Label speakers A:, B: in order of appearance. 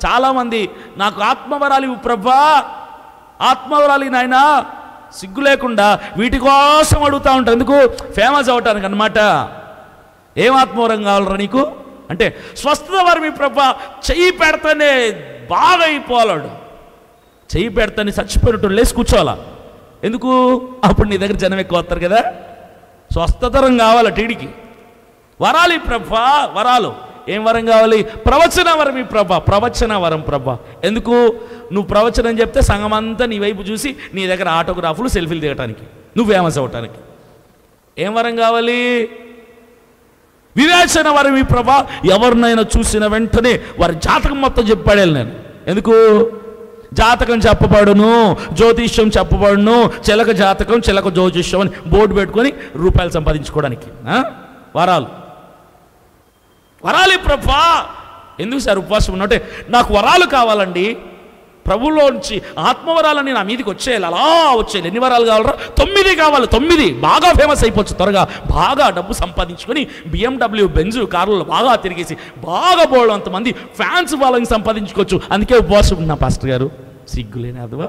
A: చాలామంది నాకు ఆత్మవరాలు ఇవ్వు ప్రభా, ఆత్మవరాలు నాయనా, సిగ్గు లేకుండా వీటి కోసం అడుగుతూ ఉంటారు. ఎందుకు? ఫేమస్ అవటానికి అన్నమాట. ఏం ఆత్మవరం కావాలరా నీకు అంటే, స్వస్థత వరం ప్రభా, చెయ్యి పెడతానే బాగా అయిపోవాలాడు, చెయ్యి పెడతానే చచ్చిపోయినట్టు లేచి కూర్చోవాలా. ఎందుకు? అప్పుడు నీ దగ్గర జనం ఎక్కువ వస్తారు కదా. స్వస్థతరం కావాలి టీడికి. వరాలి ప్రభా, వరాలు. ఏం వరం కావాలి? ప్రవచన వరం ప్రభా, ప్రవచన వరం ప్రభా. ఎందుకు? నువ్వు ప్రవచనం చెప్తే సంఘం అంతా నీ వైపు చూసి నీ దగ్గర ఆటోగ్రాఫ్లు సెల్ఫీలు దిగటానికి, నువ్వు ఫేమస్ అవటానికి. ఏం వరం కావాలి? వివేచన వరం ప్రభా. ఎవరినైనా చూసిన వెంటనే వారి జాతకం మొత్తం చెప్పాడే నేను. ఎందుకు? జాతకం చెప్పబడును, జ్యోతిష్యం చెప్పబడును, చిలక జాతకం, చిలక జ్యోతిష్యం అని బోర్డు పెట్టుకొని రూపాయలు సంపాదించుకోవడానికి వరాలు. వరాలి ప్రభా. ఎందుకు సార్ ఉపవాసం ఉన్నట్టే? నాకు వరాలు కావాలండి, ప్రభువులోంచి ఆత్మవరాలని నా మీదకి వచ్చేయాలి, అలా వచ్చేయాలి. ఎన్ని వరాలు కావాలరా? 9 కావాలి. 9 బాగా ఫేమస్ అయిపోవచ్చు త్వరగా, బాగా డబ్బు సంపాదించుకొని BMW బెంజ్ కార్లలో బాగా తిరిగేసి బాగా పోవడం, అంతమంది ఫ్యాన్స్ వాళ్ళని సంపాదించుకోవచ్చు. అందుకే ఉపవాసం ఉన్నా పాస్టర్ గారు. సిగ్గులేని అదవా.